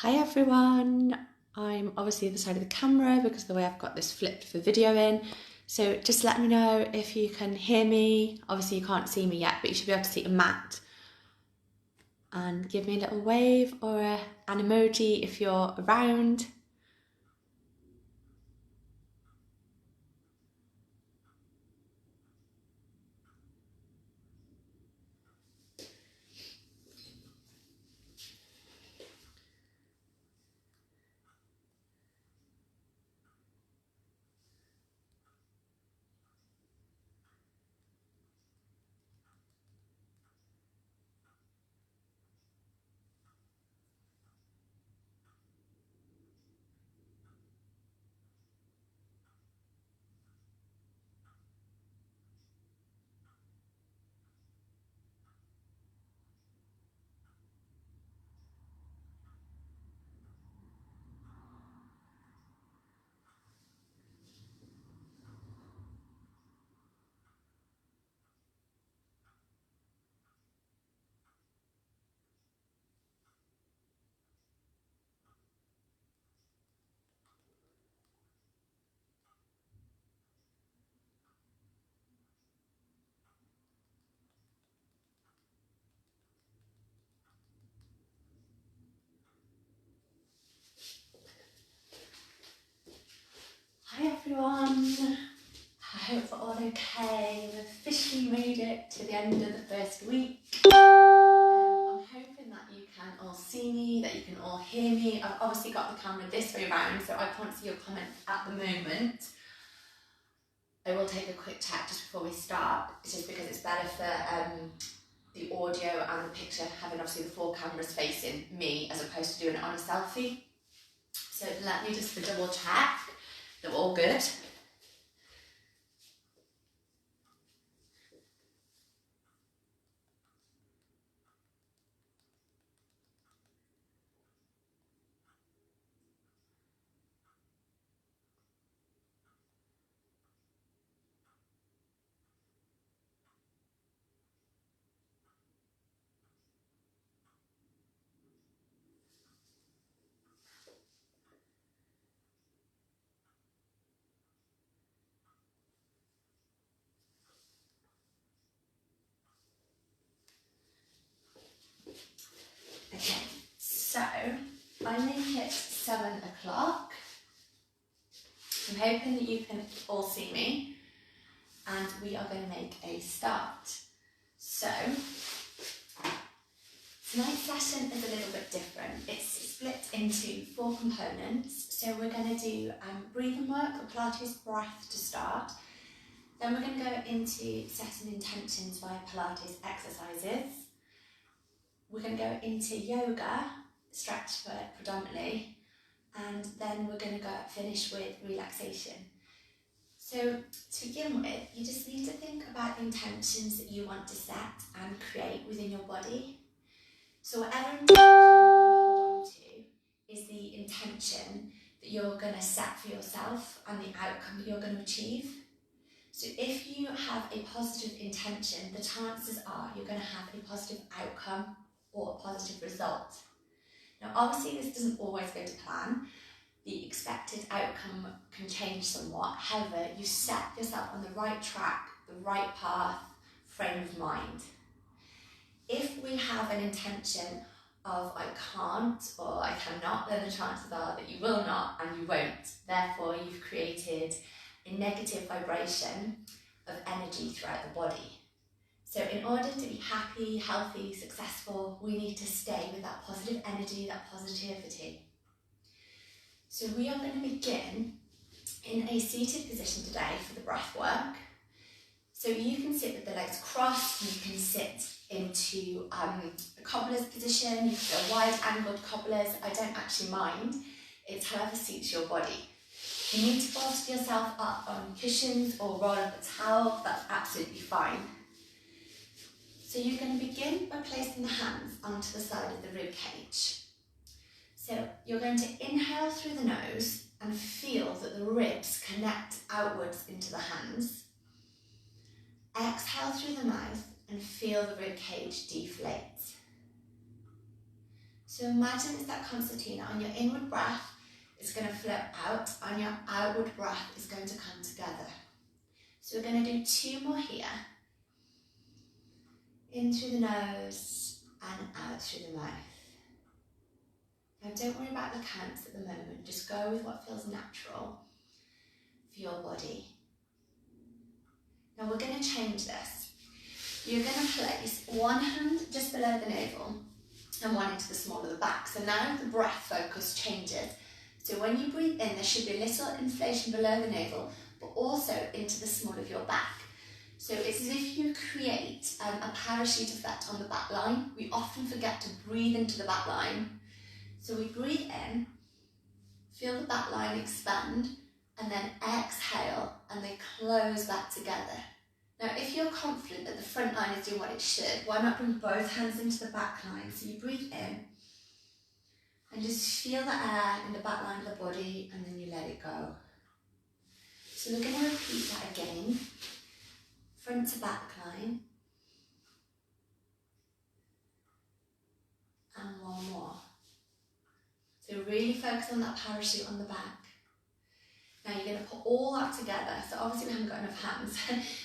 Hi everyone, I'm obviously the side of the camera because of the way I've got this flipped for videoing. So just let me know if you can hear me. Obviously you can't see me yet, but you should be able to see a mat. And give me a little wave or an emoji if you're around. Hi everyone, I hope we're all okay. We've officially made it to the end of the first week. I'm hoping that you can all see me, that you can all hear me. I've obviously got the camera this way around, so I can't see your comments at the moment. I will take a quick check just before we start, just because it's better for the audio and the picture having obviously the four cameras facing me as opposed to doing it on a selfie. So let me just double check that we're all good. Okay, so I make it 7 o'clock. I'm hoping that you can all see me and we are going to make a start. So tonight's session is a little bit different. It's split into 4 components. So we're going to do breathing work, or Pilates breath to start. Then we're going to go into setting intentions via Pilates exercises. We're going to go into yoga, stretch for it predominantly, and then we're going to finish with relaxation. So to begin with, you just need to think about the intentions that you want to set and create within your body. So whatever intention you hold on to is the intention that you're going to set for yourself and the outcome that you're going to achieve. So if you have a positive intention, the chances are you're going to have a positive outcome or a positive result. Now obviously this doesn't always go to plan. The expected outcome can change somewhat. However, you set yourself on the right track, the right path, frame of mind. If we have an intention of I can't or I cannot, then the chances are that you will not and you won't. Therefore, you've created a negative vibration of energy throughout the body. So in order to be happy, healthy, successful, we need to stay with that positive energy, that positivity. So we are going to begin in a seated position today for the breath work. So you can sit with the legs crossed, you can sit into a cobbler's position, you can go wide angled cobblers. I don't actually mind, it's however suits your body. If you need to bolster yourself up on cushions or roll up a towel, that's absolutely fine. So you're going to begin by placing the hands onto the side of the rib cage. So you're going to inhale through the nose and feel that the ribs connect outwards into the hands. Exhale through the mouth and feel the rib cage deflate. So imagine it's that concertina. On your inward breath, it's going to flow out. On your outward breath, it's going to come together. So we're going to do 2 more here. In through the nose and out through the mouth. Now don't worry about the counts at the moment. Just go with what feels natural for your body. Now we're going to change this. You're going to place one hand just below the navel and one into the small of the back. So now the breath focus changes. So when you breathe in, there should be a little inflation below the navel, but also into the small of your back. So it's as if you create a parachute effect on the back line. We often forget to breathe into the back line. So we breathe in, feel the back line expand, and then exhale, and they close back together. Now, if you're confident that the front line is doing what it should, why not bring both hands into the back line? So you breathe in, and just feel the air in the back line of the body, and then you let it go. So we're going to repeat that again. Front to back line. And one more. So really focus on that parachute on the back. Now you're going to put all that together. So obviously we haven't got enough hands.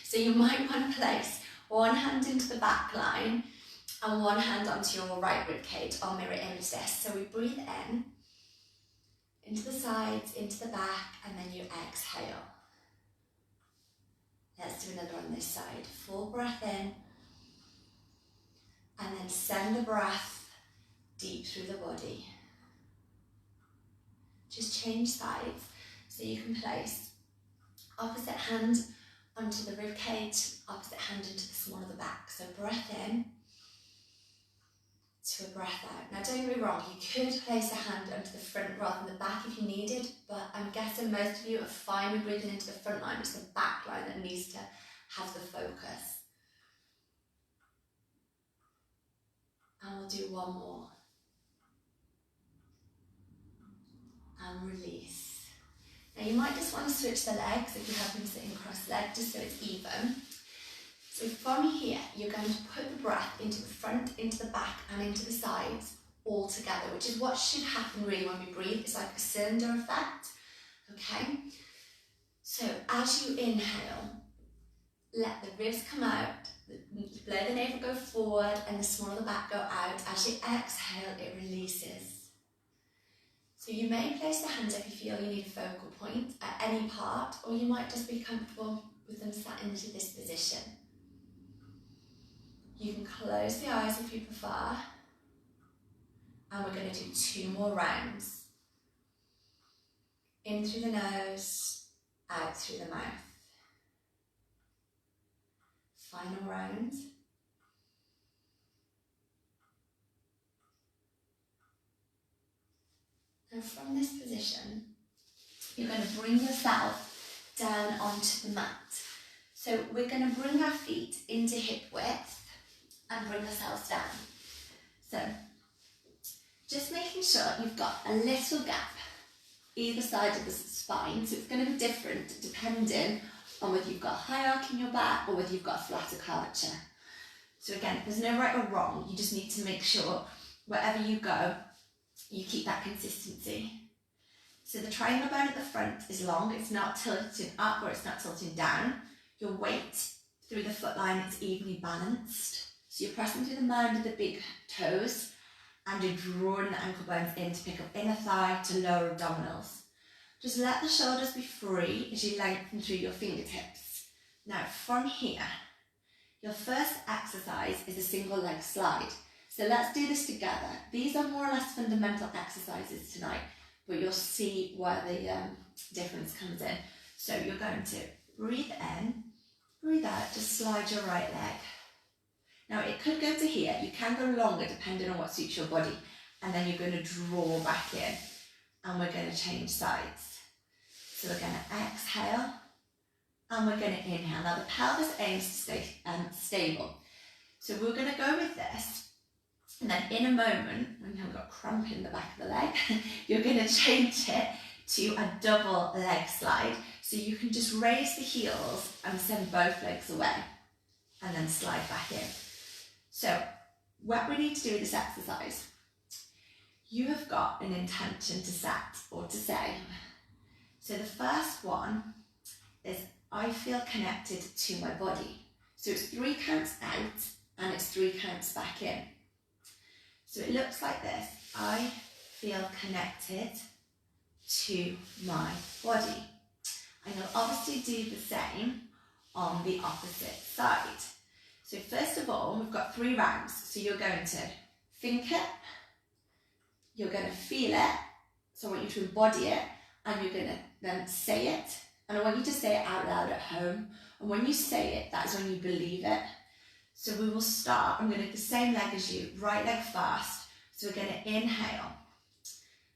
So you might want to place one hand into the back line and one hand onto your right rib cage. I'll mirror image this. So we breathe in, into the sides, into the back, and then you exhale. Let's do another on this side. Full breath in, and then send the breath deep through the body. Just change sides. So you can place opposite hand onto the rib cage, opposite hand into the small of the back. So breath in to a breath out. Now don't get me wrong, you could place a hand onto the front rather than the back if you needed, but I'm guessing most of you are fine with breathing into the front line. It's the back line that needs to have the focus. And we'll do one more. And release. Now you might just want to switch the legs if you have them sitting cross-legged, just so it's even. So from here, you're going to put the breath into the front, into the back, and into the sides all together, which is what should happen really when we breathe. It's like a cylinder effect, okay? So as you inhale, let the ribs come out, below the navel go forward, and the small of the back go out. As you exhale, it releases. So you may place the hands if you feel you need a focal point at any part, or you might just be comfortable with them sat into this position. You can close the eyes if you prefer, and we're going to do 2 more rounds. In through the nose, out through the mouth. Final round. Now from this position, you're going to bring yourself down onto the mat. So we're going to bring our feet into hip width and bring ourselves down. So just making sure you've got a little gap either side of the spine. So it's going to be different depending on whether you've got a high arc in your back or whether you've got a flatter curvature. So again, there's no right or wrong. You just need to make sure wherever you go, you keep that consistency. So the triangle bone at the front is long. It's not tilting up or it's not tilting down. Your weight through the foot line is evenly balanced. So you're pressing through the mound of the big toes and you're drawing the ankle bones in to pick up inner thigh to lower abdominals. Just let the shoulders be free as you lengthen through your fingertips. Now from here, your first exercise is a single leg slide. So let's do this together. These are more or less fundamental exercises tonight, but you'll see where the difference comes in. So you're going to breathe in, breathe out, just slide your right leg. Now it could go to here, you can go longer depending on what suits your body, and then you're going to draw back in, and we're going to change sides. So we're going to exhale, and we're going to inhale. Now the pelvis aims to stay stable. So we're going to go with this. And then in a moment, when you've got cramp in the back of the leg, you're going to change it to a double leg slide. So you can just raise the heels and send both legs away and then slide back in. So what we need to do with this exercise, you have got an intention to set or to say. So the first one is I feel connected to my body. So it's 3 counts out and it's 3 counts back in. So it looks like this. I feel connected to my body. And you'll obviously do the same on the opposite side. So first of all, we've got 3 rounds. So you're going to think it, you're going to feel it, so I want you to embody it, and you're going to then say it. And I want you to say it out loud at home. And when you say it, that is when you believe it. So we will start, I'm going to do the same leg as you, right leg first. So we're going to inhale.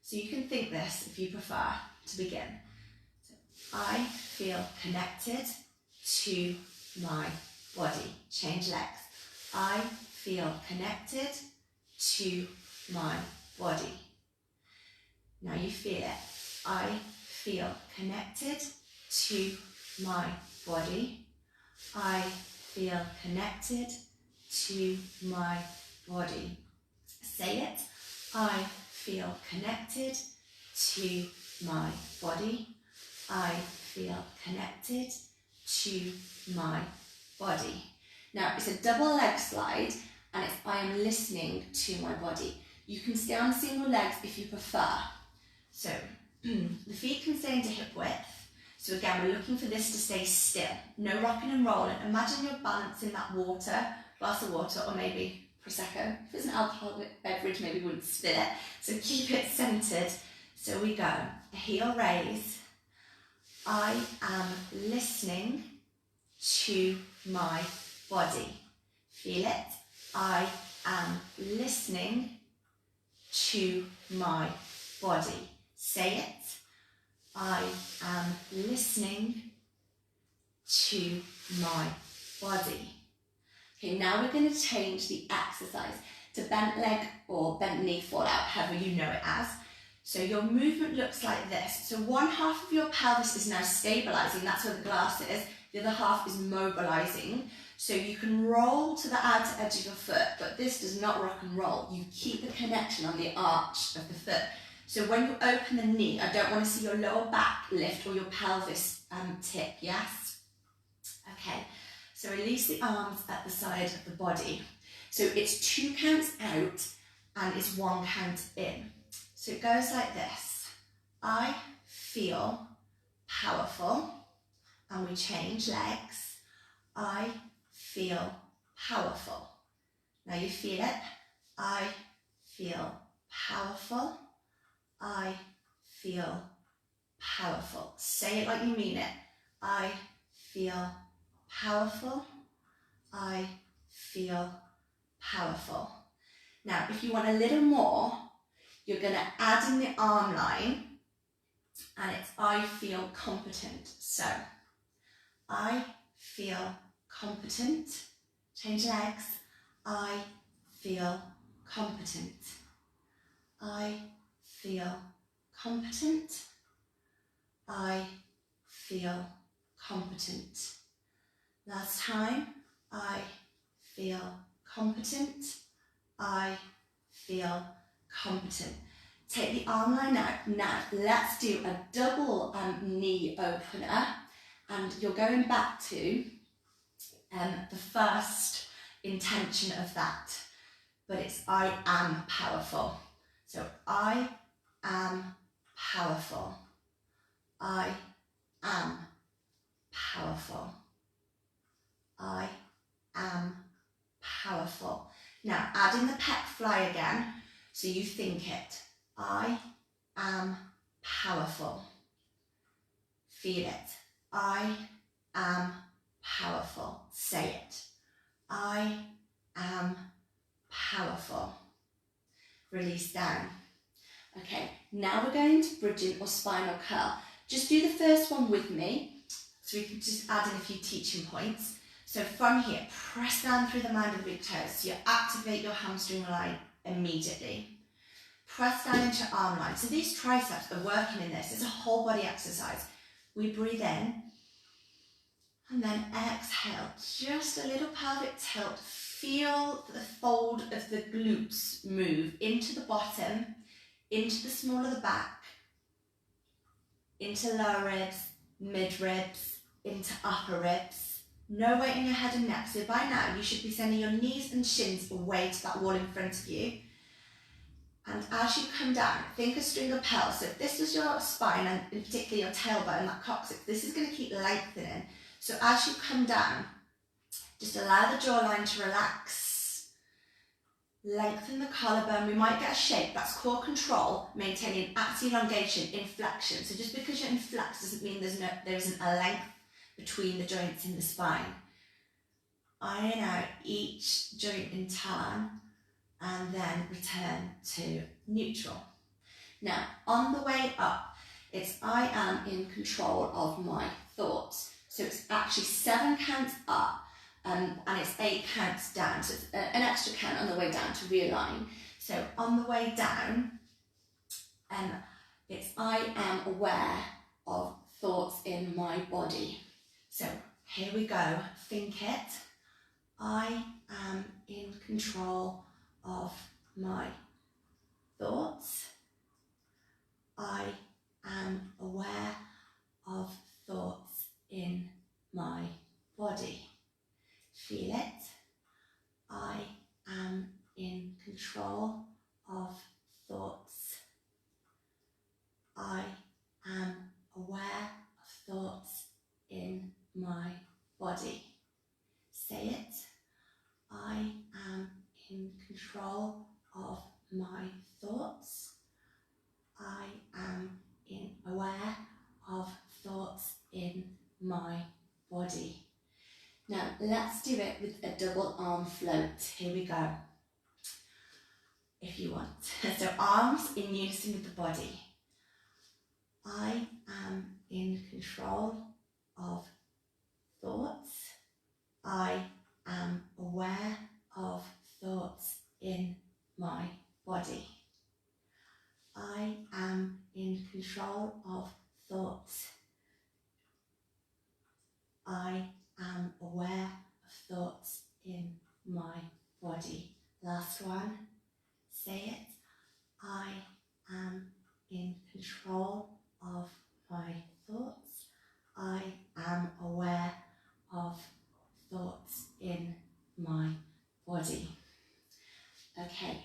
So you can think this if you prefer to begin. So I feel connected to my body. Change legs. I feel connected to my body. Now you feel it. I feel connected to my body. I feel connected to my body. Say it. I feel connected to my body. I feel connected to my body. Now it's a double leg slide and it's I am listening to my body. You can stay on single legs if you prefer. So the feet can stay into hip width. So again, we're looking for this to stay still. No rocking and rolling. Imagine you're balancing that water, glass of water, or maybe Prosecco. If it's an alcoholic beverage, maybe we wouldn't spill it. So keep it centered. So we go, a heel raise. I am listening to my body. Feel it. I am listening to my body. Say it. I am listening to my body. Okay, now we're going to change the exercise to bent leg or bent knee fall out, however you know it as. So your movement looks like this. So one half of your pelvis is now stabilising, that's where the glass is. The other half is mobilising. So you can roll to the outer edge of your foot, but this does not rock and roll. You keep the connection on the arch of the foot. So when you open the knee, I don't want to see your lower back lift or your pelvis tip, yes? Okay, so release the arms at the side of the body. So it's 2 counts out and it's 1 count in. So it goes like this. I feel powerful, and we change legs. I feel powerful. Now you feel it. I feel powerful. I feel powerful. Say it like you mean it. I feel powerful. I feel powerful. Now, if you want a little more, you're going to add in the arm line, and it's I feel competent. So, I feel competent. Change legs. I feel competent. I feel competent. I feel competent. Last time. I feel competent. I feel competent. Take the arm line out. Now let's do a double knee opener, and you're going back to the first intention of that, but it's I am powerful. So I am powerful. I am powerful. I am powerful. Now add in the pec fly again, so you think it. I am powerful. Feel it. I am powerful. Say it. I am powerful. Release down. Okay, now we're going to bridging or spinal curl. Just do the first one with me, so we can just add in a few teaching points. So from here, press down through the mound of the big toes, so you activate your hamstring line immediately. Press down into your arm line. So these triceps are working in this. It's a whole body exercise. We breathe in, and then exhale. Just a little pelvic tilt. Feel the fold of the glutes move into the bottom. into the small of the back, into lower ribs, mid ribs, into upper ribs. No weight in your head and neck. So by now you should be sending your knees and shins away to that wall in front of you. And as you come down, think a string of pearls. So if this was your spine and in particular your tailbone, that coccyx, this is going to keep lengthening. So as you come down, just allow the jawline to relax. Lengthen the collarbone. We might get a shape. That's core control, maintaining active elongation in flexion. So just because you're in flex doesn't mean there isn't a length between the joints in the spine. Iron out each joint in turn and then return to neutral. Now, on the way up, it's I am in control of my thoughts. So it's actually 7 counts up and it's 8 counts down. So it's an extra count on the way down to realign. So on the way down, it's I am aware of thoughts in my body. So here we go, think it. I am in control of my thoughts. I am aware of thoughts in my body. Feel it. I am in control of thoughts. I am aware of thoughts in my body. Say it. I am in control of my thoughts. I am aware of thoughts in my body. Now let's do it with a double arm float. Here we go. If you want. So arms in unison with the body. I am in control of thoughts. I am aware of thoughts in my body. I am in control of thoughts. I am aware of thoughts in my body. Last one. Say it. I am in control of my thoughts. I am aware of thoughts in my body. Okay,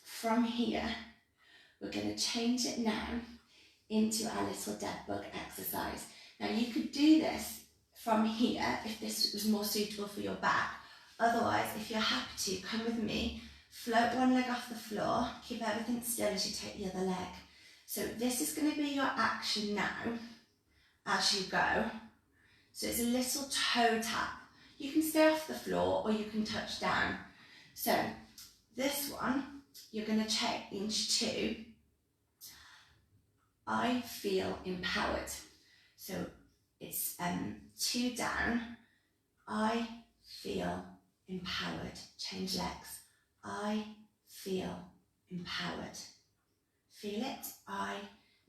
from here, we're going to change it now into our little dead bug exercise. Now you could do this from here if this was more suitable for your back. Otherwise, if you're happy to, come with me, float one leg off the floor, keep everything still as you take the other leg. So this is going to be your action now as you go. So it's a little toe tap. You can stay off the floor or you can touch down. So this one, you're going to change to I feel empowered. So it's 2 down. I feel empowered. Change legs. I feel empowered. Feel it. I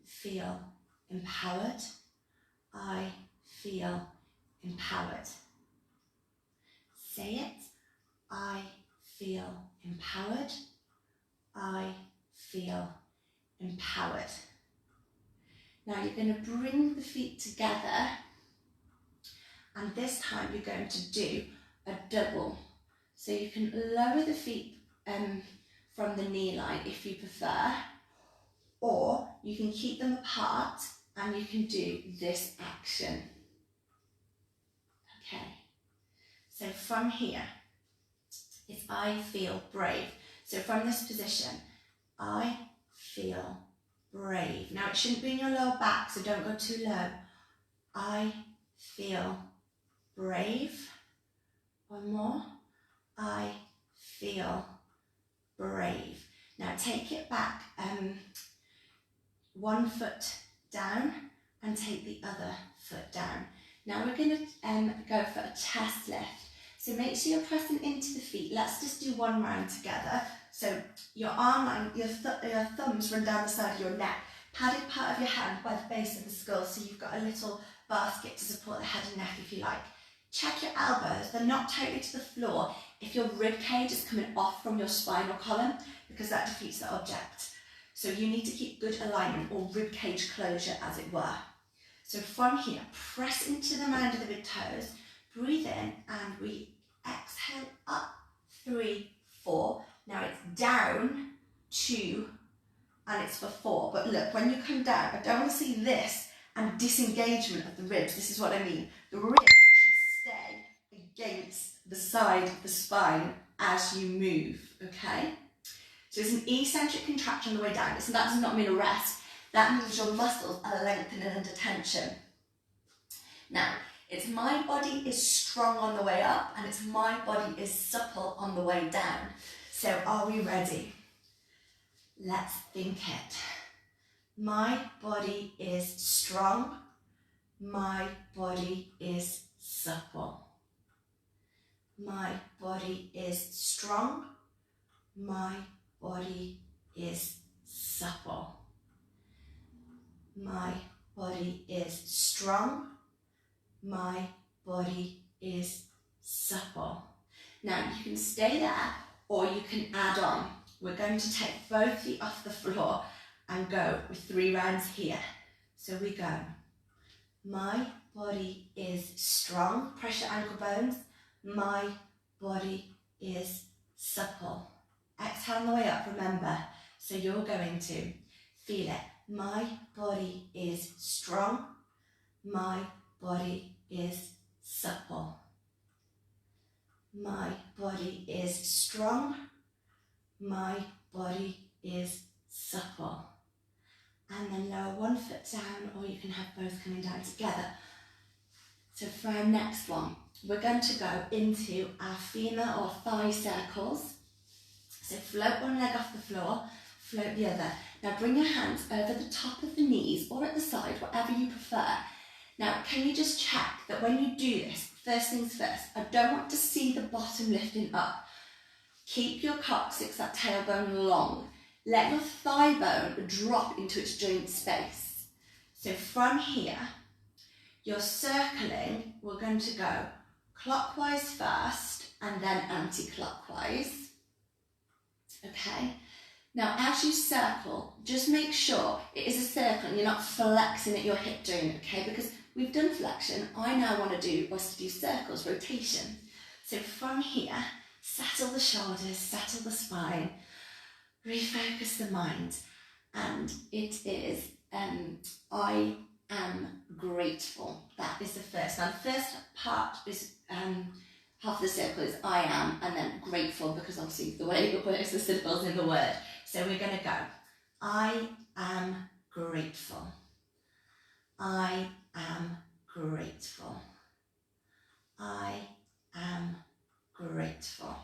feel empowered. I feel empowered. Say it. I feel empowered. I feel empowered. Now you're going to bring the feet together and this time you're going to do a double. So you can lower the feet from the knee line if you prefer, or you can keep them apart and you can do this action. Okay, so from here, it's I feel brave. So from this position, I feel brave. Now it shouldn't be in your lower back, so don't go too low. I feel brave. One more. I feel brave. Now take it back 1 foot down and take the other foot down. Now we're going to go for a chest lift. So make sure you're pressing into the feet. Let's just do one round together. So your arm line, your thumbs run down the side of your neck. Padded part of your hand by the base of the skull, so you've got a little basket to support the head and neck if you like. Check your elbows, they're not totally to the floor if your rib cage is coming off from your spinal column, because that defeats the object. So you need to keep good alignment or rib cage closure, as it were. So from here, press into the round of the big toes, breathe in, and we exhale up, 3, 4. Now it's down, 2, and it's for 4. But look, when you come down, I don't want to see this and disengagement of the ribs. This is what I mean. The ribs should stay against the side of the spine as you move, okay? So it's an eccentric contraction on the way down. So that does not mean a rest. That means your muscles are lengthening under tension. Now, it's my body is strong on the way up and it's my body is supple on the way down. So are we ready? Let's think it. My body is strong. My body is supple. My body is strong. My body is supple. My body is strong. My body is supple. Now you can stay there or you can add on. We're going to take both feet off the floor and go with 3 rounds here. So we go. My body is strong. Press your ankle bones. My body is supple. Exhale on the way up, remember. So you're going to feel it. My body is strong. My body is supple. My body is strong. My body is supple. And then lower 1 foot down, or you can have both coming down together. So for our next one, we're going to go into our femur or thigh circles. So float one leg off the floor, float the other. Now bring your hands over the top of the knees or at the side, whatever you prefer. Now, can you just check that when you do this, first things first, I don't want to see the bottom lifting up. Keep your coccyx, that tailbone long. Let your thigh bone drop into its joint space. So from here, you're circling, we're going to go clockwise first and then anti-clockwise. Okay? Now, as you circle, just make sure it is a circle and you're not flexing at your hip joint, okay? Because we've done flexion. I now want to do us to do circles, rotation. So from here, settle the shoulders, settle the spine, refocus the mind. And it is, I am grateful. That is the first. Now, the first part is, half the circle is I am, and then grateful, because obviously the way it works, the symbols in the word. So we're going to go, I am grateful. I am grateful. I am grateful.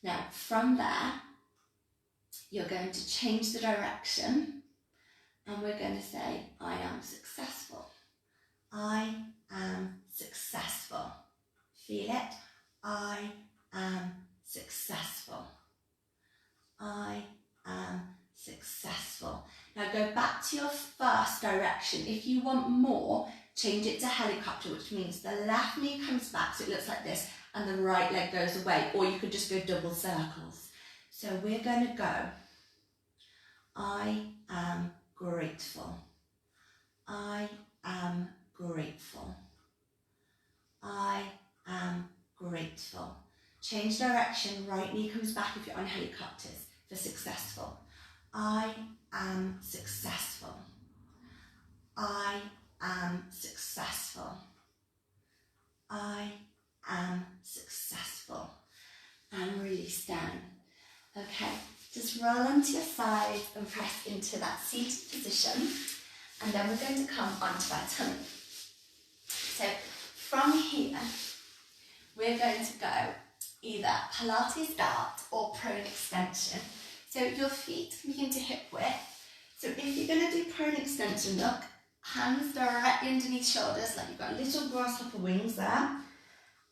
Now from there, you're going to change the direction and we're going to say, I am successful. I am successful. Feel it? I am successful. I am successful. Now go back to your first direction. If you want more, change it to helicopter, which means the left knee comes back, so it looks like this, and the right leg goes away, or you could just go double circles. So we're going to go, I am grateful. I am grateful. I am grateful. Change direction, right knee comes back if you're on helicopters for successful. I am successful. I am successful. I am successful. And release down. Okay, just roll onto your side and press into that seated position. And then we're going to come onto our tummy. So from here, we're going to go either Pilates dart or prone extension. So your feet begin to hip width. So if you're going to do prone extension, look, hands directly underneath shoulders, like you've got little grasshopper wings there.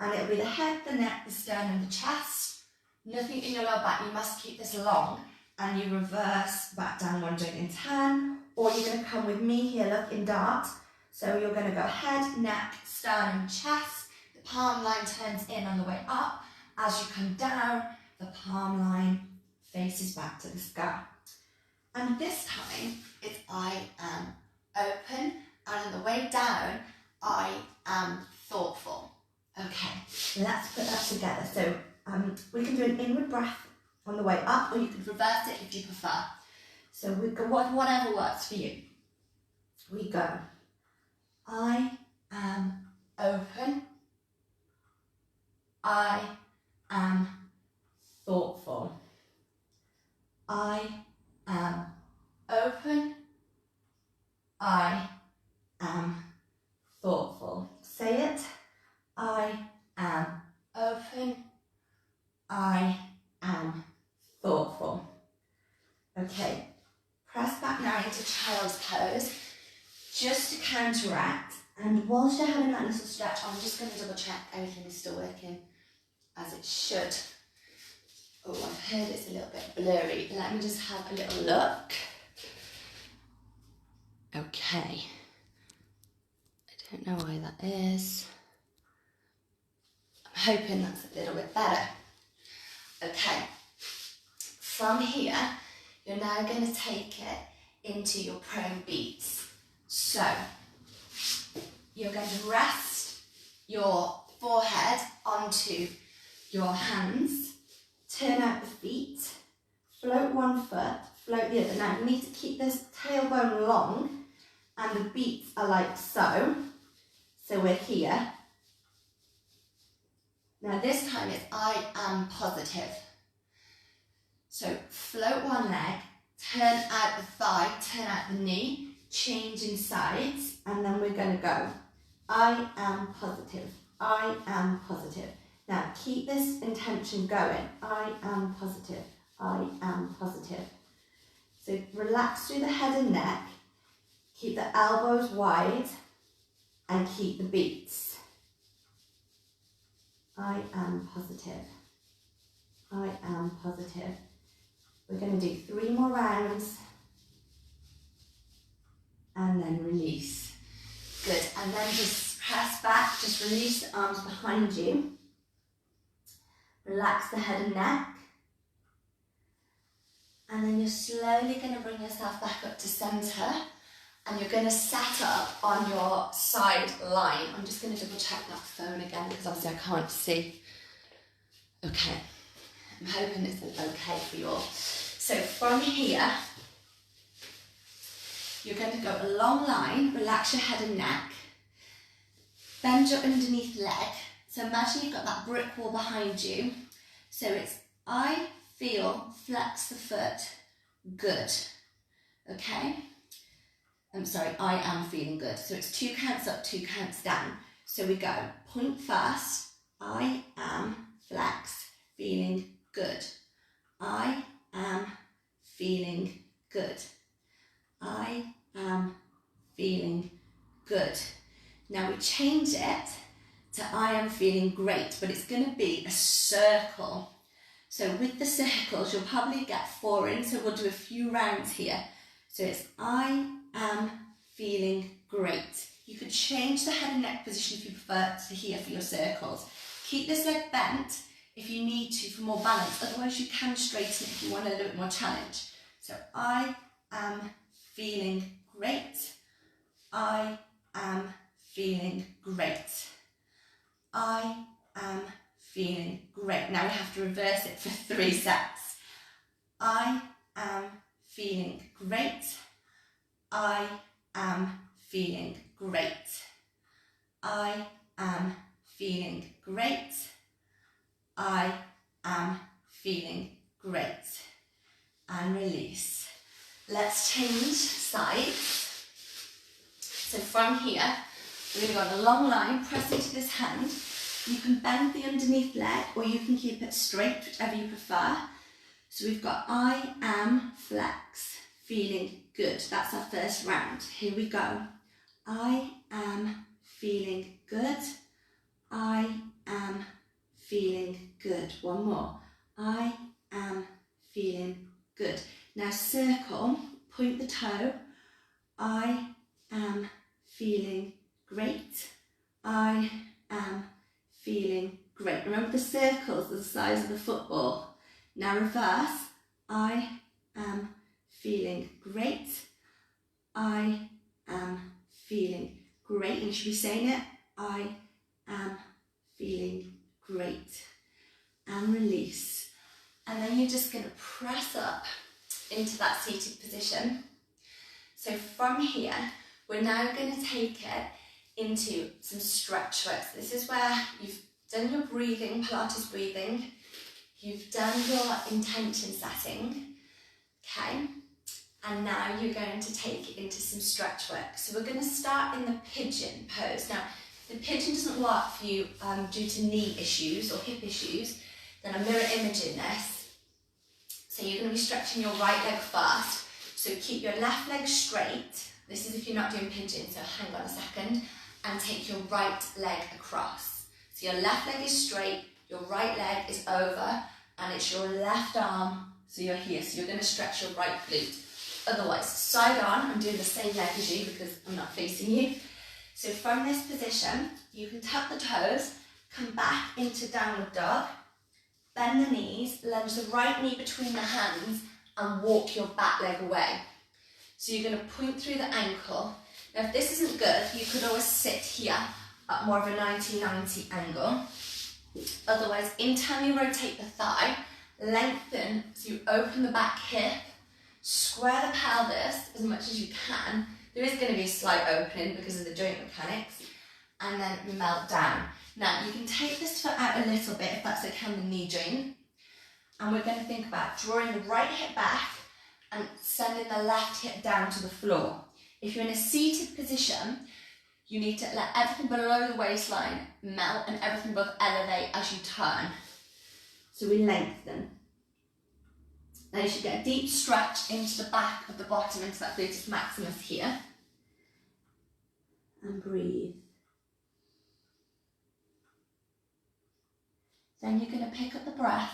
And it'll be the head, the neck, the sternum, the chest. Nothing in your lower back. You must keep this long. And you reverse back down one joint in 10. Or you're going to come with me here, look, in dart. So you're going to go head, neck, sternum, chest. The palm line turns in on the way up. As you come down, the palm line faces back to the sky. And this time it's I am open, and on the way down, I am thoughtful. Okay, let's put that together. So we can do an inward breath on the way up, or you could reverse it if you prefer. So we go, whatever works for you. We go, I am open, I am thoughtful. I am open, I am thoughtful. Say it. I am open, I am thoughtful. Okay, press back now into child's pose, just to counteract. And whilst you're having that little stretch, I'm just going to double check everything is still working as it should. Oh, I've heard it's a little bit blurry. Let me just have a little look. Okay. I don't know why that is. I'm hoping that's a little bit better. Okay. From here, you're now going to take it into your prone beats. So, you're going to rest your forehead onto your hands. Turn out the feet, float one foot, float the other. Now you need to keep this tailbone long, and the beats are like so. So we're here. Now this time it's I am positive. So float one leg, turn out the thigh, turn out the knee, changing sides, and then we're going to go. I am positive. I am positive. Now, keep this intention going. I am positive. I am positive. So relax through the head and neck. Keep the elbows wide and keep the beats. I am positive. I am positive. We're going to do 3 more rounds and then release. Good. And then just press back. Just release the arms behind you. Relax the head and neck. And then you're slowly going to bring yourself back up to centre, and you're going to set up on your side line. I'm just going to double check that phone again because obviously I can't see. Okay, I'm hoping it's okay for you all. So from here, you're going to go a long line, relax your head and neck, bend your underneath leg. So imagine you've got that brick wall behind you. So it's I feel, flex the foot, good. Okay? I'm sorry, I am feeling good. So it's 2 counts up, 2 counts down. So we go point first, I am, flex, feeling good. I am feeling good. I am feeling good. Now we change it to I am feeling great, but it's going to be a circle. So with the circles, you'll probably get 4 in, so we'll do a few rounds here. So it's I am feeling great. You could change the head and neck position if you prefer to here for your circles. Keep this leg bent if you need to for more balance, otherwise you can straighten it if you want a little bit more challenge. So I am feeling great. I am feeling great. I am feeling great. Now we have to reverse it for 3 sets. I am feeling great. I am feeling great. I am feeling great. I am feeling great. And release. Let's change sides. So from here, we're going to go on a long line, press into this hand. You can bend the underneath leg or you can keep it straight, whichever you prefer. So we've got I am, flex, feeling good. That's our first round. Here we go. I am feeling good. I am feeling good. One more. I am feeling good. Now circle, point the toe. I am feeling great. I am feeling great. Remember the circles are the size of the football. Now reverse. I am feeling great. I am feeling great. And you should be saying it. I am feeling great. And release. And then you're just going to press up into that seated position. So from here, we're now going to take it into some stretch work. So this is where you've done your breathing, Pilates breathing. You've done your intention setting, okay? And now you're going to take it into some stretch work. So we're going to start in the pigeon pose. Now, if the pigeon doesn't work for you due to knee issues or hip issues, then I'm mirror imaging this. So you're going to be stretching your right leg first. So keep your left leg straight. This is if you're not doing pigeon, so hang on a second. And take your right leg across. So your left leg is straight, your right leg is over, and it's your left arm, so you're here. So you're going to stretch your right glute. Otherwise, side on, I'm doing the same leg as you because I'm not facing you. So from this position, you can tuck the toes, come back into downward dog, bend the knees, lunge the right knee between the hands, and walk your back leg away. So you're going to point through the ankle. Now, if this isn't good, you could always sit here at more of a 90-90 angle. Otherwise, internally rotate the thigh, lengthen, so you open the back hip, square the pelvis as much as you can. There is going to be a slight opening because of the joint mechanics, and then melt down. Now, you can take this foot out a little bit if that's okay on the knee joint, and we're going to think about drawing the right hip back and sending the left hip down to the floor. If you're in a seated position, you need to let everything below the waistline melt and everything above elevate as you turn. So we lengthen. Now you should get a deep stretch into the back of the bottom, into that gluteus maximus here. And breathe. Then you're going to pick up the breath,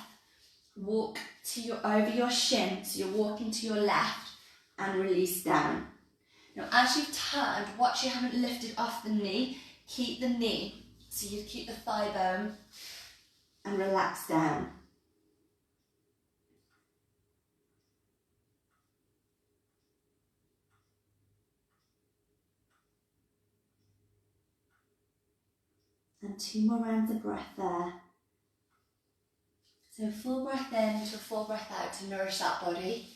walk to over your shin, so you're walking to your left, and release down. Now, as you've turned, watch you haven't lifted off the knee. Keep the knee, so you keep the thigh bone, and relax down. And 2 more rounds of breath there. So full breath in to a full breath out to nourish that body.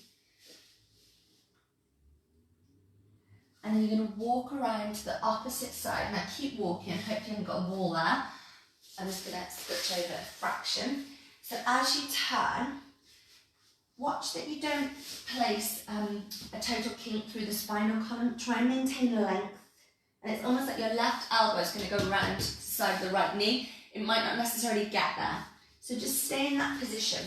And then you're going to walk around to the opposite side. Now keep walking, hope you haven't got a wall there. I'm just going to switch over a fraction. So as you turn, watch that you don't place a total kink through the spinal column. Try and maintain length. And it's almost like your left elbow is going to go around to the side of the right knee. It might not necessarily get there. So just stay in that position.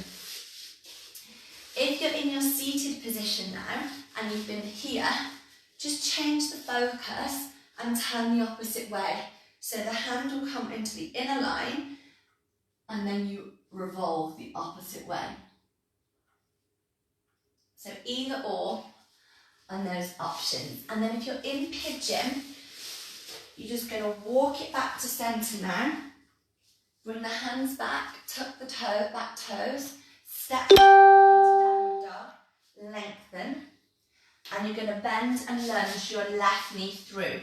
If you're in your seated position now, and you've been here, just change the focus and turn the opposite way. So the hand will come into the inner line and then you revolve the opposite way. So either or on those options. And then if you're in pigeon, you're just going to walk it back to centre now. Bring the hands back, tuck the back toes, step into downward dog, lengthen. And you're going to bend and lunge your left knee through.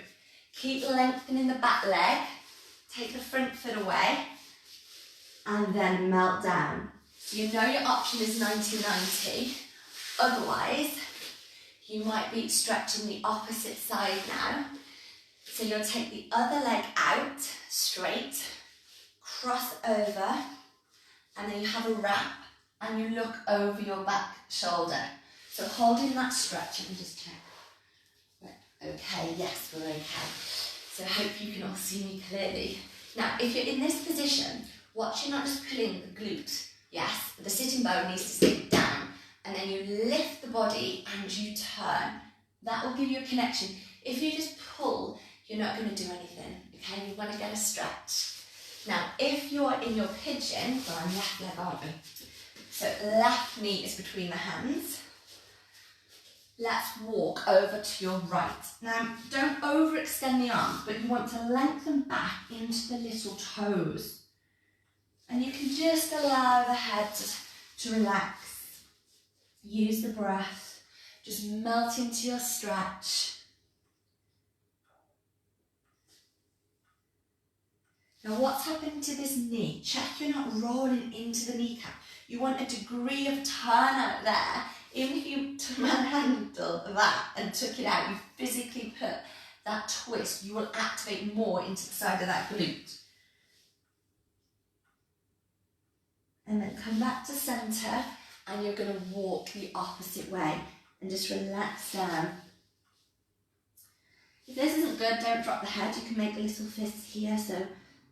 Keep lengthening the back leg. Take the front foot away. And then melt down. So you know your option is 90-90. Otherwise, you might be stretching the opposite side now. So you'll take the other leg out, straight, cross over, and then you have a wrap, and you look over your back shoulder. So holding that stretch, let me just check. Right, okay, yes, we're okay. So I hope you can all see me clearly. Now, if you're in this position, watch you're not just pulling the glute, yes, the sitting bone needs to sit down, and then you lift the body and you turn. That will give you a connection. If you just pull, you're not going to do anything, okay? You want to get a stretch. Now, if you're in your pigeon, well, I'm left leg, aren't we? So left knee is between the hands. Let's walk over to your right. Now, don't overextend the arms, but you want to lengthen back into the little toes. And you can just allow the head to relax. Use the breath. Just melt into your stretch. Now what's happened to this knee? Check you're not rolling into the kneecap. You want a degree of turn out there. Even if you manhandled that and took it out, you physically put that twist, you will activate more into the side of that glute. And then come back to centre, and you're going to walk the opposite way and just relax down. If this isn't good, don't drop the head. You can make a little fist here, so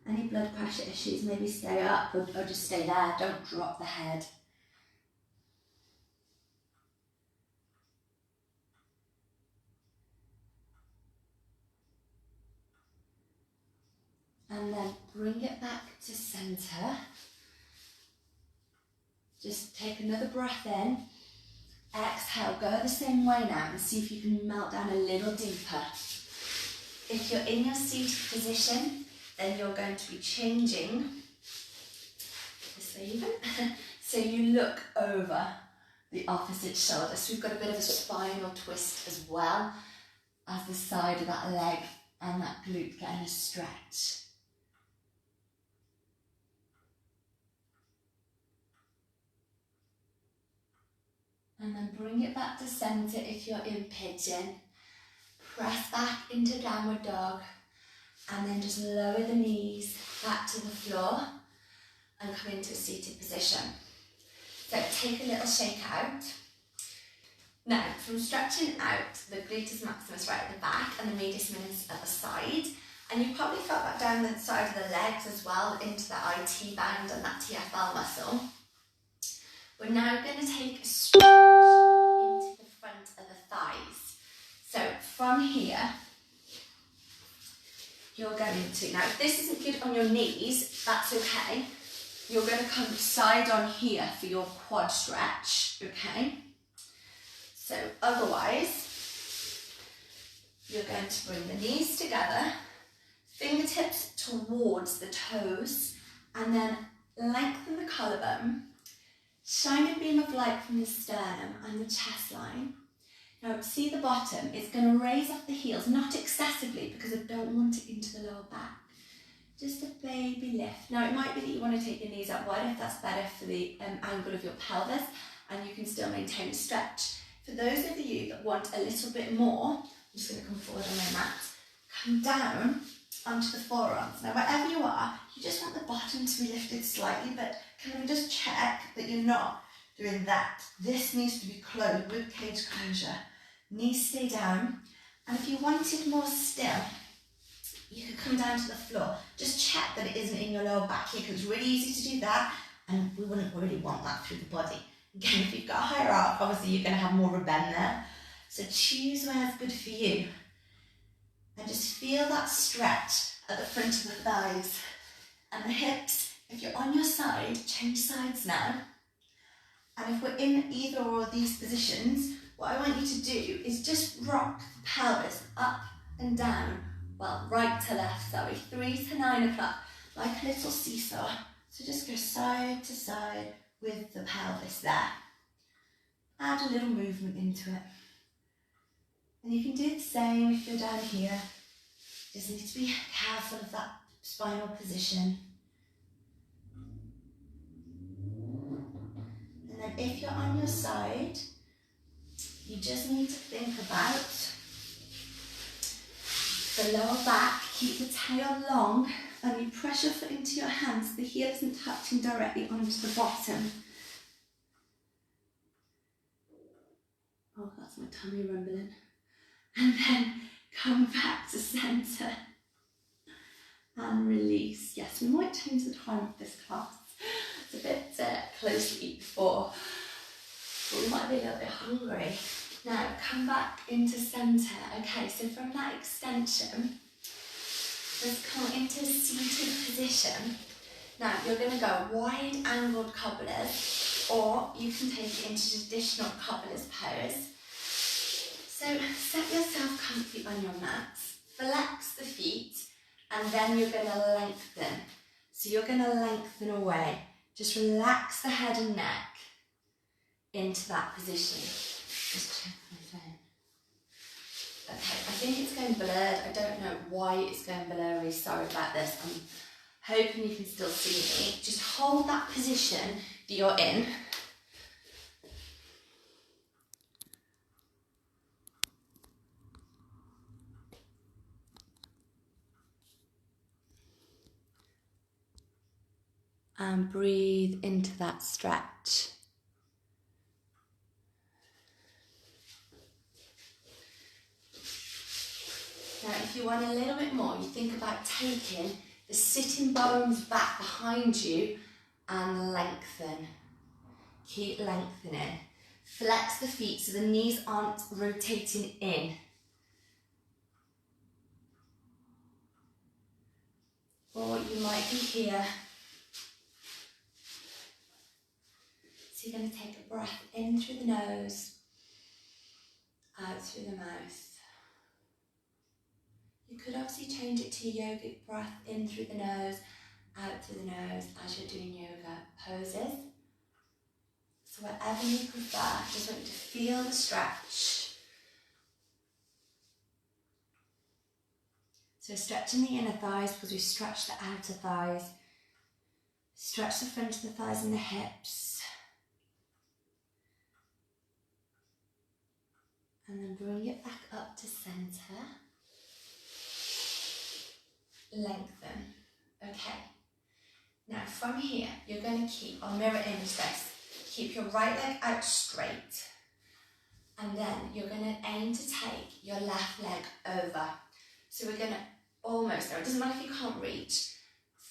any blood pressure issues, maybe stay up or just stay there. Don't drop the head. And then bring it back to centre. Just take another breath in. Exhale, go the same way now and see if you can melt down a little deeper. If you're in your seated position, then you're going to be changing this way even. So you look over the opposite shoulder. So we've got a bit of a spinal twist as well as the side of that leg and that glute getting a stretch. And then bring it back to centre if you're in pigeon. Press back into downward dog. And then just lower the knees back to the floor and come into a seated position. So take a little shake out. Now, from stretching out, the gluteus maximus right at the back and the medius minimus at the side. And you probably felt that down the side of the legs as well, into the IT band and that TFL muscle. We're now going to take a stretch into the front of the thighs. So from here, you're going to, now if this isn't good on your knees, that's okay. You're going to come side on here for your quad stretch, okay? So otherwise, you're going to bring the knees together, fingertips towards the toes, and then lengthen the collarbone. Shine a beam of light from the sternum and the chest line. Now see the bottom, it's going to raise off the heels, not excessively because I don't want it into the lower back. Just a baby lift. Now it might be that you want to take your knees up wide if that's better for the angle of your pelvis, and you can still maintain a stretch. For those of you that want a little bit more, I'm just going to come forward on my mat, come down onto the forearms. Now wherever you are, you just want the bottom to be lifted slightly, but can we just check that you're not doing that? This needs to be closed, rib cage closure. Knees stay down. And if you wanted more still, you could come down to the floor. Just check that it isn't in your lower back here, because it's really easy to do that, and we wouldn't really want that through the body. Again, if you've got a higher arc, obviously you're going to have more of a bend there. So choose where's good for you. And just feel that stretch at the front of the thighs and the hips. If you're on your side, change sides now. And if we're in either or of these positions, what I want you to do is just rock the pelvis up and down. Well, right to left, sorry, 3 to 9 o'clock, like a little seesaw. So just go side to side with the pelvis there. Add a little movement into it. And you can do the same if you're down here. Just need to be careful of that spinal position. And then if you're on your side, you just need to think about the lower back. Keep the tail long and you press your foot into your hands. The heel isn't touching directly onto the bottom. Oh, that's my tummy rumbling. And then come back to centre and release. Yes, we might change the time of this class. It's a bit close to eat before, but we might be a little bit hungry. Now come back into centre. Okay, so from that extension, let's come into seated position. Now you're going to go wide angled cobblers, or you can take it into traditional cobblers pose. So set yourself comfy on your mats, flex the feet, and then you're going to lengthen. So you're going to lengthen away. Just relax the head and neck into that position. Just check my phone. Okay, I think it's going blurred. I don't know why it's going blurry. Sorry about this. I'm hoping you can still see me. Just hold that position that you're in. And breathe into that stretch. Now, if you want a little bit more, you think about taking the sitting bones back behind you and lengthen. Keep lengthening. Flex the feet so the knees aren't rotating in. Or you might be here. So you're going to take a breath in through the nose, out through the mouth. You could obviously change it to a yogic breath in through the nose, out through the nose as you're doing yoga poses. So whatever you prefer, just want you to feel the stretch. So stretching the inner thighs because we stretch the outer thighs. Stretch the front of the thighs and the hips. And then bring it back up to centre. Lengthen. Okay. Now from here, you're going to keep, I'll mirror image this. Keep your right leg out straight. And then you're going to aim to take your left leg over. So we're going to almost, it doesn't matter if you can't reach,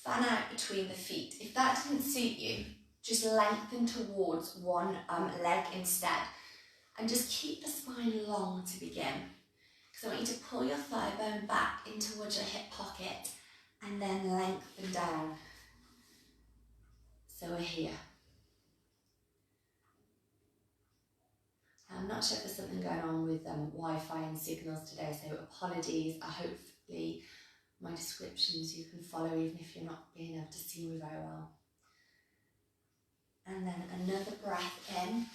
fan out between the feet. If that doesn't suit you, just lengthen towards one leg instead. And just keep the spine long to begin. Because I want you to pull your thigh bone back in towards your hip pocket and then lengthen down. So we're here. I'm not sure if there's something going on with Wi-Fi and signals today, so apologies. Hopefully my descriptions you can follow even if you're not being able to see me very well. And then another breath in.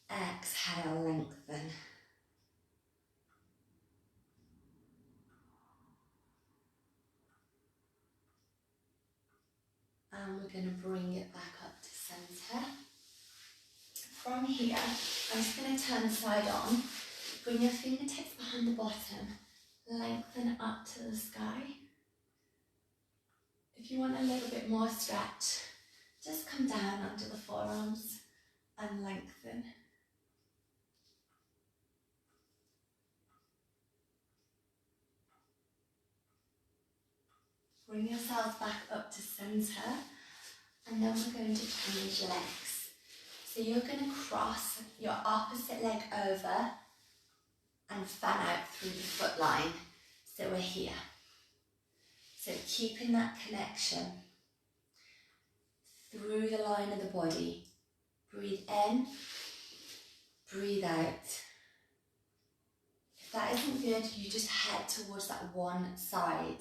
Exhale, lengthen. And we're going to bring it back up to centre. From here, I'm just going to turn the side on. Bring your fingertips behind the bottom. Lengthen up to the sky. If you want a little bit more stretch, just come down under the forearms and lengthen. Bring yourself back up to centre, and then we're going to change legs. So you're going to cross your opposite leg over and fan out through the foot line. So we're here. So keeping that connection through the line of the body. Breathe in, breathe out. If that isn't good, you just head towards that one side.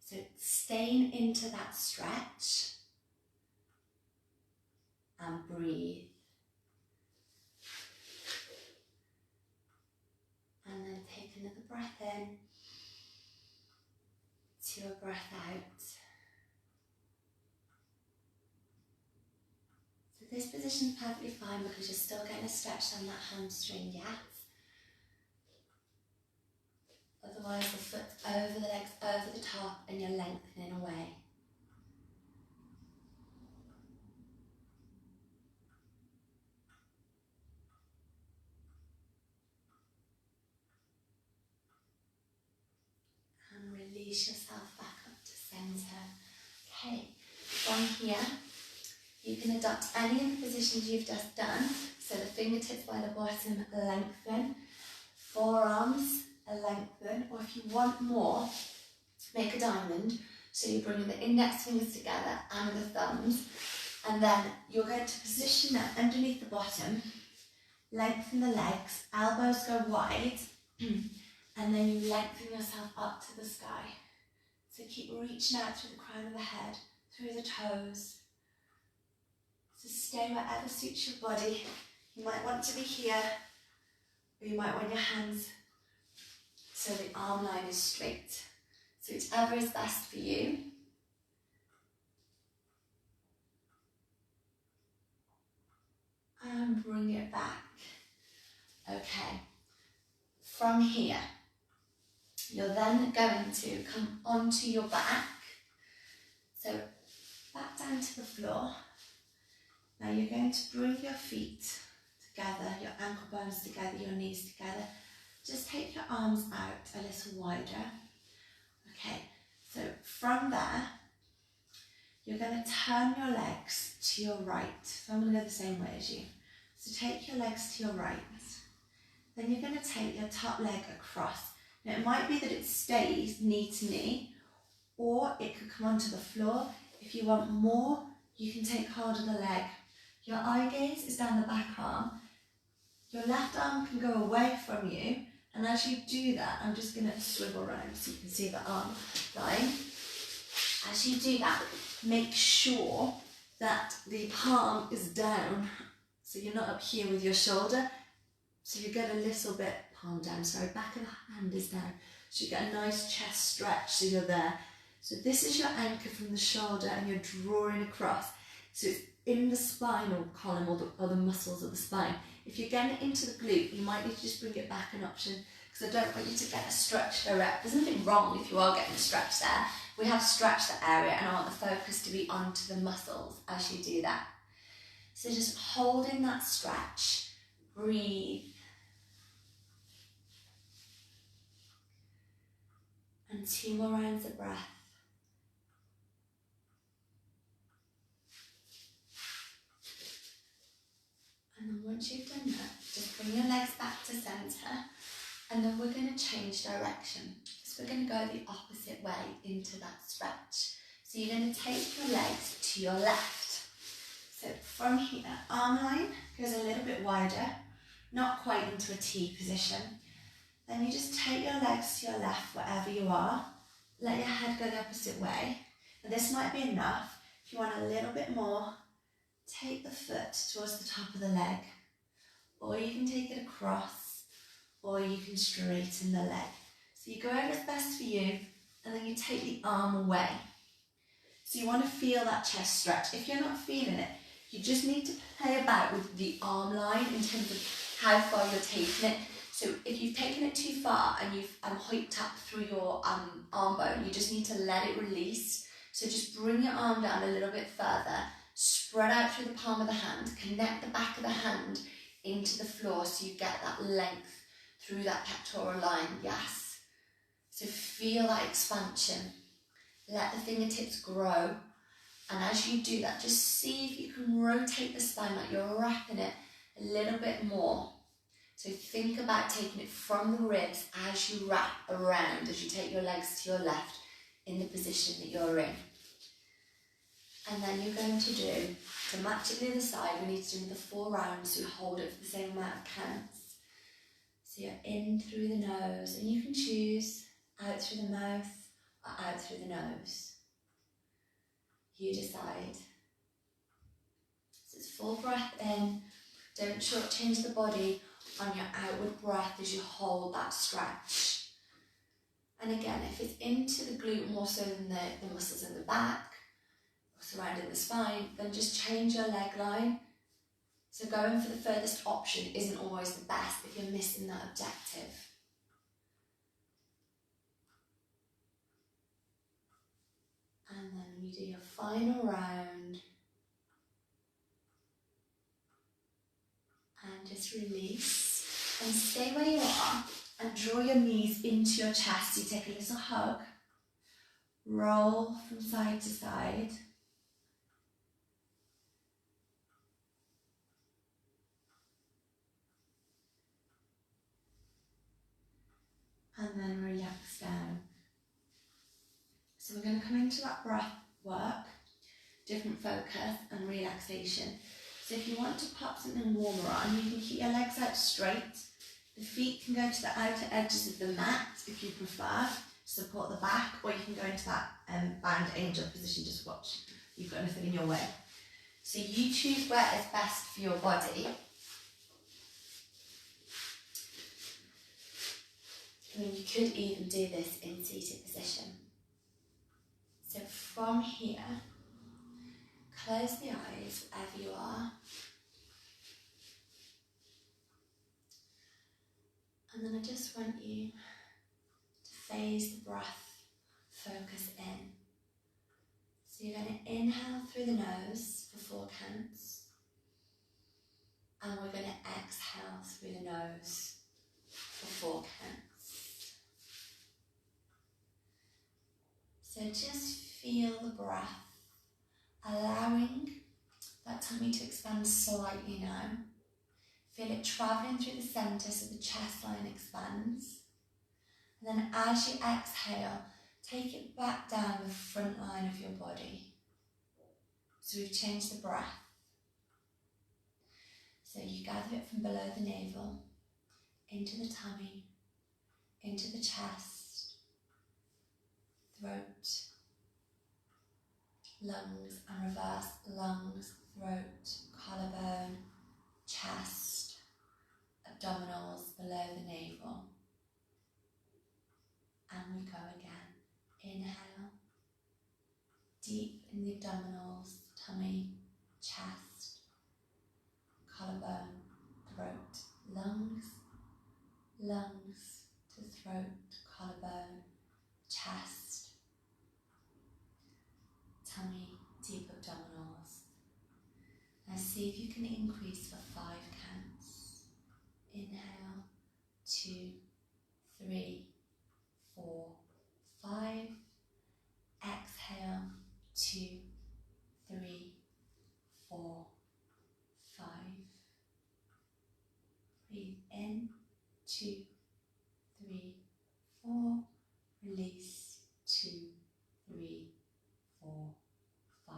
So staying into that stretch and breathe. And then take another breath in to a breath out. So this position is perfectly fine because you're still getting a stretch on that hamstring, yes? Otherwise the foot over the legs, over the top, and you're lengthening away. And release yourself back up to centre. Okay, from here, you can adopt any of the positions you've just done. So the fingertips by the bottom, lengthen. Forearms, lengthen. Or if you want more, make a diamond. So you're bringing the index fingers together and the thumbs. And then you're going to position them underneath the bottom. Lengthen the legs, elbows go wide. And then you lengthen yourself up to the sky. So keep reaching out through the crown of the head, through the toes. So stay wherever suits your body. You might want to be here, or you might want your hands so the arm line is straight. So whichever is best for you. And bring it back. Okay. From here, you're then going to come onto your back. So back down to the floor. Now you're going to bring your feet together, your ankle bones together, your knees together. Just take your arms out a little wider. Okay, so from there, you're going to turn your legs to your right. So I'm going to go the same way as you. So take your legs to your right. Then you're going to take your top leg across. Now it might be that it stays knee to knee, or it could come onto the floor. If you want more, you can take hold of the leg. Your eye gaze is down the back arm. Your left arm can go away from you, and as you do that, I'm just going to swivel around so you can see the arm line. As you do that, make sure that the palm is down, so you're not up here with your shoulder. So you get a little bit, palm down, sorry, back of the hand is down. So you get a nice chest stretch, so you're there. So this is your anchor from the shoulder, and you're drawing across. So it's in the spinal column, or the muscles of the spine. If you're getting it into the glute, you might need to just bring it back an option, because I don't want you to get a stretch direct. There's nothing wrong if you are getting a stretch there. We have stretched the area, and I want the focus to be onto the muscles as you do that. So just holding that stretch, breathe. And 2 more rounds of breath. And then once you've done that, just bring your legs back to centre, and then we're going to change direction. So we're going to go the opposite way into that stretch. So you're going to take your legs to your left. So from here, arm line goes a little bit wider, not quite into a T position. Then you just take your legs to your left wherever you are. Let your head go the opposite way. And this might be enough. If you want a little bit more, take the foot towards the top of the leg. Or you can take it across, or you can straighten the leg. So you go over as best for you, and then you take the arm away. So you want to feel that chest stretch. If you're not feeling it, you just need to play about with the arm line in terms of how far you're taking it. So if you've taken it too far and you've hiked up through your arm bone, you just need to let it release. So just bring your arm down a little bit further, spread out through the palm of the hand, connect the back of the hand into the floor so you get that length through that pectoral line, yes. So feel that expansion. Let the fingertips grow. And as you do that, just see if you can rotate the spine like you're wrapping it a little bit more. So think about taking it from the ribs as you wrap around, as you take your legs to your left in the position that you're in. And then you're going to do, to match it the other side, we need to do the 4 rounds, so we hold it for the same amount of counts. So you're in through the nose, and you can choose out through the mouth or out through the nose. You decide. So it's full breath in, don't shortchange the body on your outward breath as you hold that stretch. And again, if it's into the glute more so than the muscles in the back or surrounding the spine, then just change your leg line. So going for the furthest option isn't always the best if you're missing that objective. And then you do your final round. And just release. And stay where you are and draw your knees into your chest. You take a little hug. Roll from side to side. And then relax down. So we're going to come into that breath work, different focus and relaxation. So if you want to pop something warmer on, you can keep your legs out straight. The feet can go to the outer edges of the mat if you prefer, to support the back, or you can go into that band angel position, just watch you've got nothing in your way. So you choose where is best for your body. I mean, you could even do this in seated position. So from here, close the eyes wherever you are. And then I just want you to phase the breath, focus in. So you're going to inhale through the nose for 4 counts. And we're going to exhale through the nose for 4 counts. So just feel the breath, allowing that tummy to expand slightly now. Feel it travelling through the centre so the chest line expands. And then as you exhale, take it back down the front line of your body. So we've changed the breath. So you gather it from below the navel, into the tummy, into the chest, throat, lungs, and reverse lungs, throat, collarbone, chest, abdominals below the navel. And we go again. Inhale, deep in the abdominals, tummy, chest, collarbone, throat, lungs, lungs to throat, collarbone, chest, tummy, deep abdominals. Now see if you can increase for 5 counts. Inhale, 2, 3, 4, 5. Exhale, 2, 3, 4, 5. Breathe in, 2, 3, 4. Release, 2, 3, 4, 5.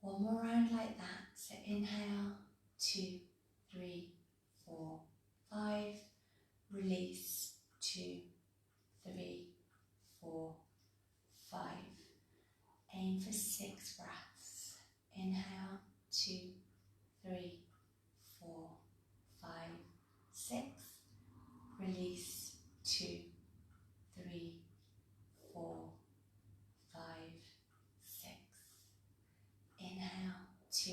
One more round like that. So inhale, 2, 3, 4, 5. Release, 2, 3, 4, 5. Aim for 6 breaths. Inhale, 2, 3, 4, 5, 6. Release, 2, 3, 4, 5, 6. Inhale, 2,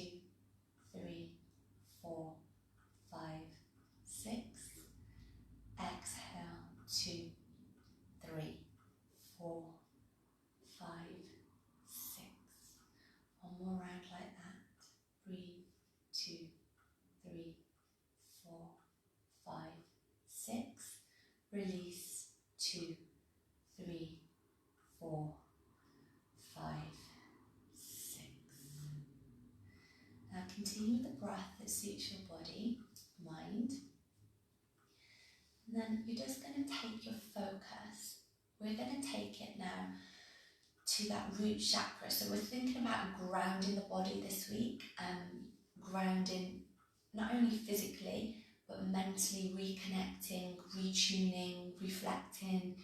3, 4, 5, 6. Exhale, 2, 3, 4, 5, 6. One more round like that. Breathe, 2, 3, 4, 5, 6. Release, 2, 3, 4, 5, 6. Now continue with the breath that suits your body, mind. And then you're just going to take your focus. We're going to take it now to that root chakra. So we're thinking about grounding the body this week, grounding not only physically, but mentally, reconnecting, retuning, reflecting,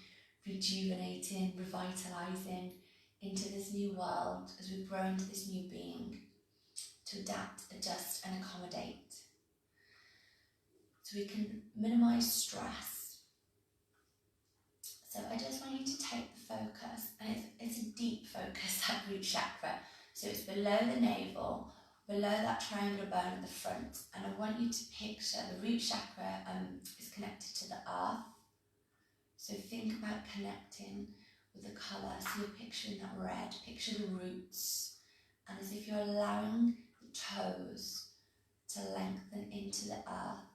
rejuvenating, revitalising into this new world as we grow into this new being, to adapt, adjust and accommodate. So we can minimise stress. So I just want you to take the focus, and it's a deep focus, that root chakra. So it's below the navel, below that triangular bone at the front, and I want you to picture the root chakra is connected to the earth. So think about connecting with the colour. So you're picturing that red, picture the roots, and as if you're allowing the toes to lengthen into the earth.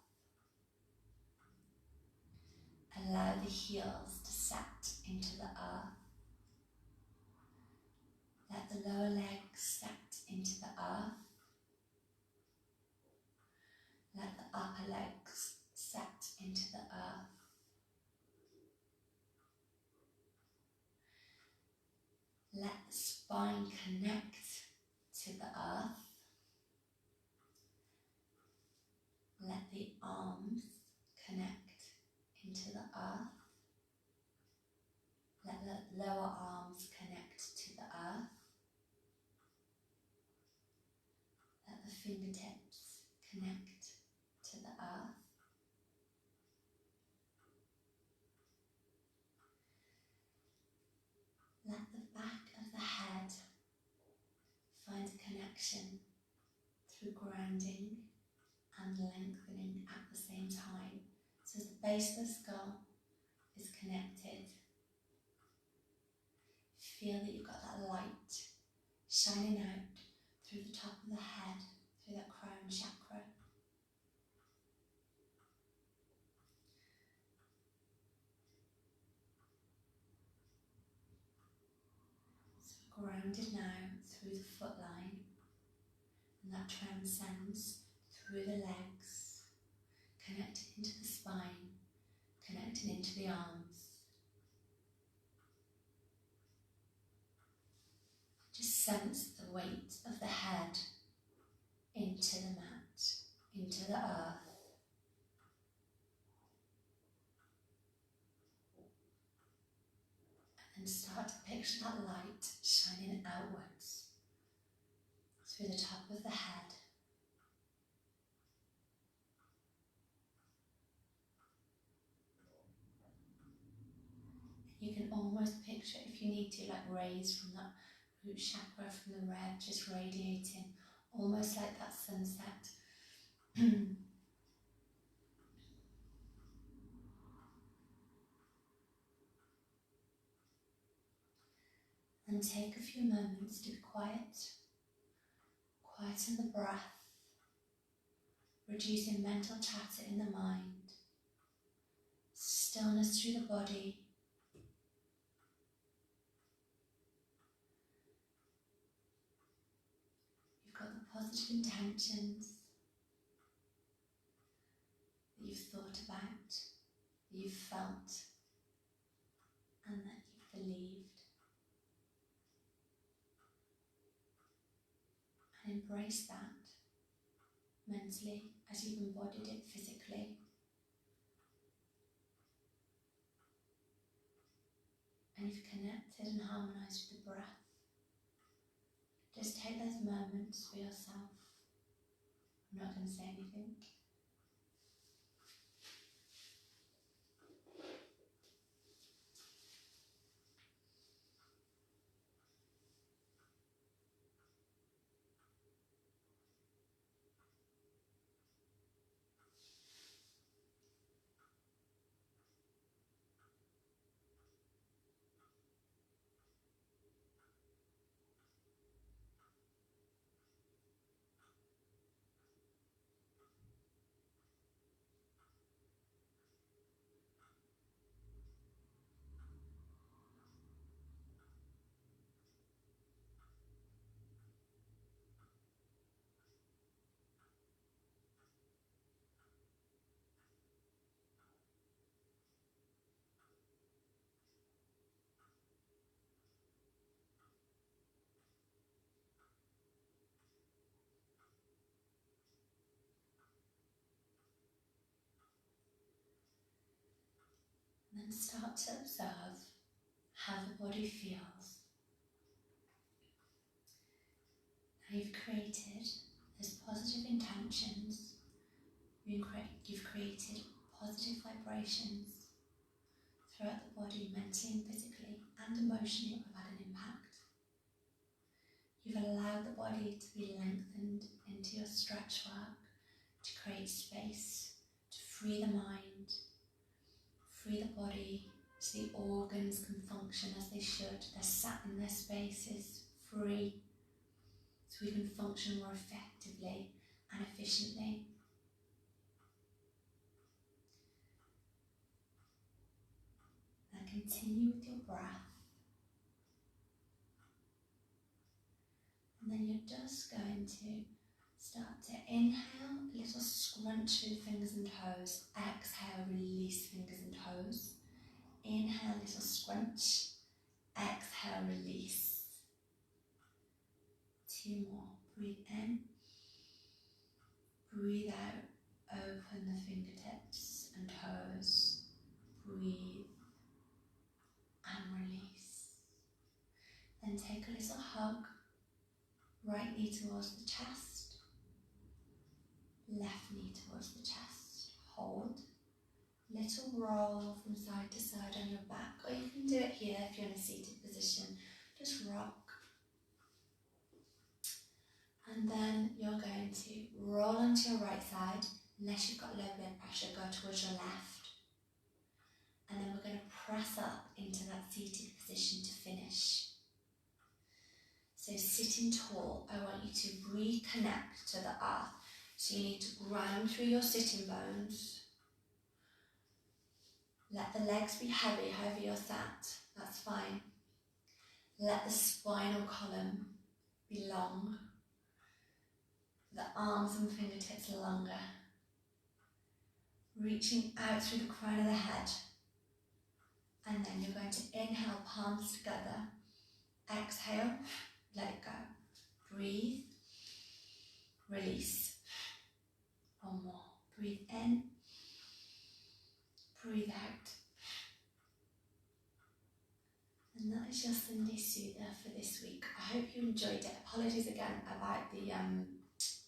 Allow the heels to set into the earth. Let the lower legs set into the earth. Let the upper legs set into the earth. Let the spine connect to the earth. Let the arms connect into the earth. Let the lower arms connect to the earth. Let the fingertips connect to the earth. connection through grounding and lengthening at the same time. So the base of the skull is connected. Feel that you've got that light shining out through the top of the head, through that crown chakra. So we're grounded now through the foot line, and that transcends through the legs, connecting into the spine, connecting into the arms. Just sense the weight of the head into the mat, into the earth. And start to picture that light shining outwards through the top of the head. You can almost picture, if you need to, like rays from that root chakra, from the red, just radiating, almost like that sunset. And take a few moments to be quiet. Quieten the breath, reducing mental chatter in the mind. Stillness through the body. You've got the positive intentions that you've thought about, that you've felt, and that you've believed. And embrace that mentally as you've embodied it physically. And you've connected and harmonised with the breath. Just take those moments for yourself. I'm not going to say anything. And then start to observe how the body feels. Now you've created those positive intentions, you've created positive vibrations throughout the body, mentally and physically and emotionally. Have had an impact. You've allowed the body to be lengthened into your stretch work, to create space, to free the mind, free the body, so the organs can function as they should. They're sat in their spaces, free, so we can function more effectively and efficiently. Now continue with your breath. And then you're just going to start to inhale, a little scrunch through the fingers and toes. Exhale, release fingers and toes. Inhale, little scrunch. Exhale, release. 2 more. Breathe in. Breathe out. Open the fingertips and toes. Breathe and release. Then take a little hug. Right knee towards the chest. Left knee towards the chest. Hold. Little roll from side to side on your back, or you can do it here if you're in a seated position. Just rock. And then you're going to roll onto your right side. Unless you've got low blood pressure, go towards your left. And then we're going to press up into that seated position to finish. So sitting tall, I want you to reconnect to the earth. So you need to ground through your sitting bones. Let the legs be heavy, however you're sat, that's fine. Let the spinal column be long. The arms and fingertips longer. Reaching out through the crown of the head. And then you're going to inhale, palms together. Exhale, let it go. Breathe, release. One more. Breathe in, breathe out. And that is your Sunday Soother for this week. I hope you enjoyed it. Apologies again about the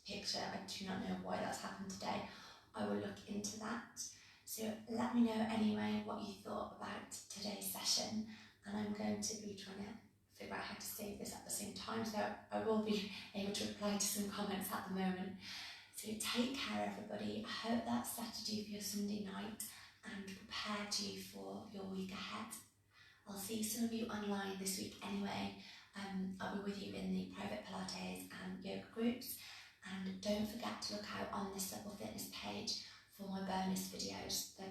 picture. I do not know why that's happened today. I will look into that. So let me know anyway what you thought about today's session. And I'm going to be trying to figure out how to save this at the same time. So I will be able to reply to some comments at the moment. So take care, everybody. I hope that settled you for your Sunday night and prepared you for your week ahead. I'll see some of you online this week anyway. I'll be with you in the private Pilates and yoga groups. And don't forget to look out on the Supple Fitness page for my bonus videos. They're